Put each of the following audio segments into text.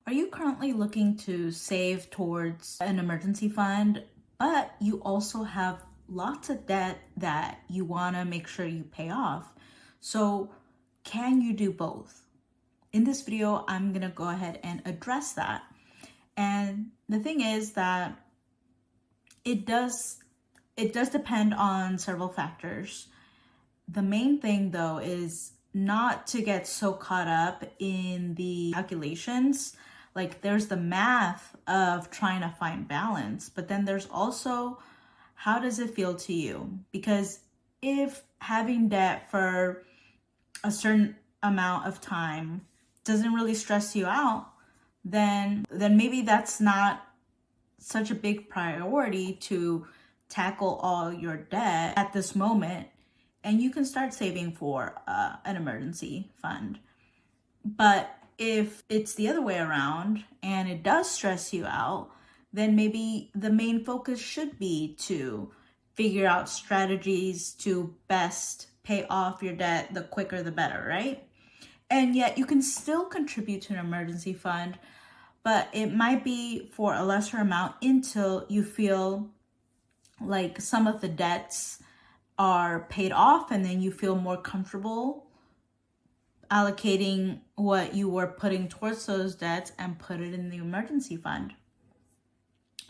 Are you currently looking to save towards an emergency fund, but you also have lots of debt that you want to make sure you pay off? So, can you do both? In this video, I'm going to go ahead and address that. And the thing is that it does depend on several factors. The main thing though is not to get so caught up in the calculations. Like there's the math of trying to find balance, but then there's also how does it feel to you? Because if having debt for a certain amount of time doesn't really stress you out, then maybe that's not such a big priority to tackle all your debt at this moment, and you can start saving for an emergency fund. But if it's the other way around and it does stress you out, then maybe the main focus should be to figure out strategies to best pay off your debt. The quicker the better, right? And yet you can still contribute to an emergency fund, but it might be for a lesser amount until you feel like some of the debts are paid off, and then you feel more comfortable allocating what you were putting towards those debts and put it in the emergency fund.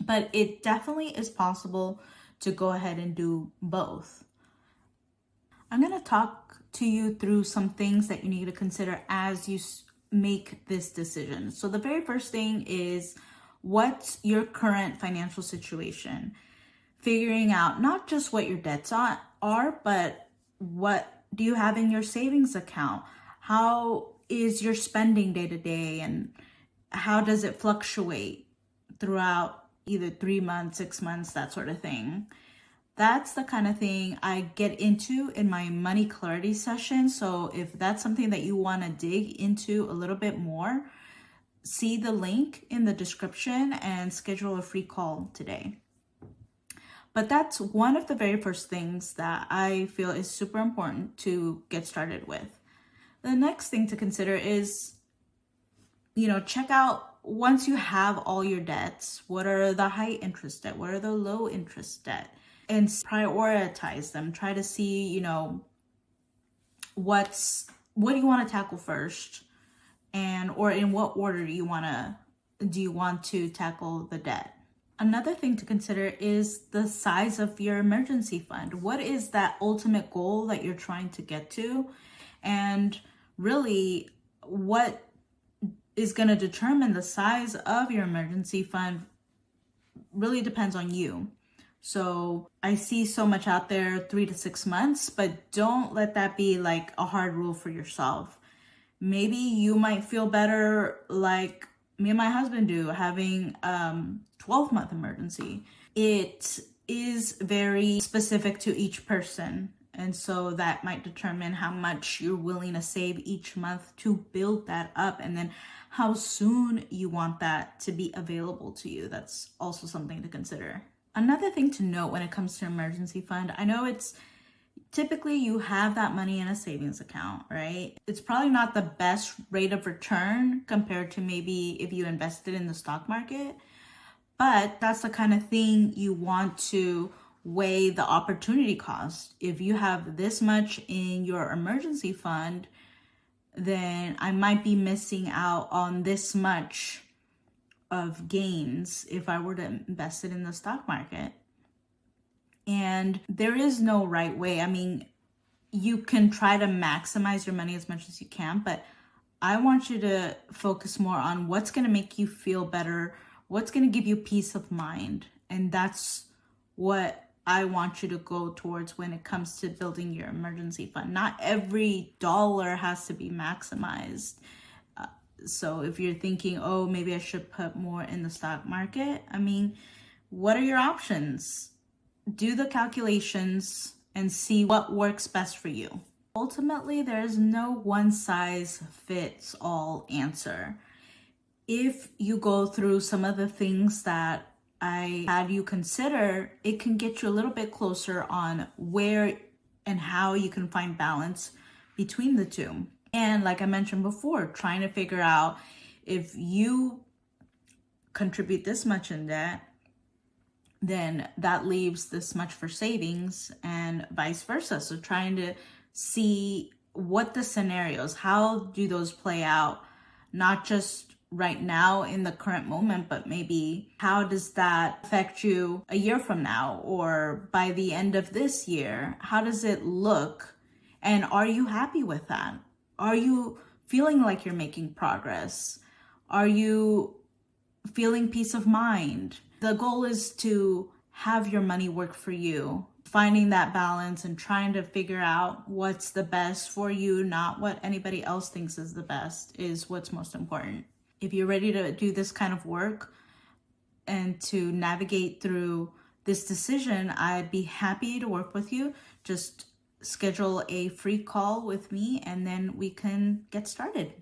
But it definitely is possible to go ahead and do both. I'm going to talk to you through some things that you need to consider as you make this decision. So the very first thing is, what's your current financial situation? Figuring out not just what your debts are, but what do you have in your savings account? How is your spending day to day, and how does it fluctuate throughout either 3 months, 6 months, that sort of thing? That's the kind of thing I get into in my money clarity session. So if that's something that you want to dig into a little bit more, see the link in the description and schedule a free call today. But that's one of the very first things that I feel is super important to get started with. The next thing to consider is, check out, once you have all your debts, what are the high interest debt? What are the low interest debt? And prioritize them. Try to see, what do you want to tackle first, or in what order do you want to tackle the debt? Another thing to consider is the size of your emergency fund. What is that ultimate goal that you're trying to get to? And really, what is going to determine the size of your emergency fund really depends on you. So I see so much out there, 3 to 6 months, but don't let that be like a hard rule for yourself. Maybe you might feel better like me and my husband do, having 12-month emergency. It is very specific to each person. And so that might determine how much you're willing to save each month to build that up, and then how soon you want that to be available to you. That's also something to consider. Another thing to note when it comes to emergency fund, I know it's typically you have that money in a savings account, right? It's probably not the best rate of return compared to maybe if you invested in the stock market, but that's the kind of thing you want to weigh the opportunity cost. If you have this much in your emergency fund, then I might be missing out on this much of gains if I were to invest it in the stock market. And there is no right way. I mean, you can try to maximize your money as much as you can, but I want you to focus more on what's going to make you feel better, what's going to give you peace of mind. And that's what I want you to go towards when it comes to building your emergency fund. Not every dollar has to be maximized. So if you're thinking, oh, maybe I should put more in the stock market, I mean, what are your options? Do the calculations and see what works best for you. Ultimately, there's no one size fits all answer. If you go through some of the things that I had you consider, it can get you a little bit closer on where and how you can find balance between the two. And like I mentioned before, trying to figure out if you contribute this much in debt, then that leaves this much for savings, and vice versa. So trying to see what the scenarios, how do those play out, not just right now in the current moment, but maybe how does that affect you a year from now, or by the end of this year? How does it look? And are you happy with that? Are you feeling like you're making progress? Are you feeling peace of mind? The goal is to have your money work for you, finding that balance and trying to figure out what's the best for you, not what anybody else thinks is the best, is what's most important. If you're ready to do this kind of work and to navigate through this decision, I'd be happy to work with you. Just schedule a free call with me and then we can get started.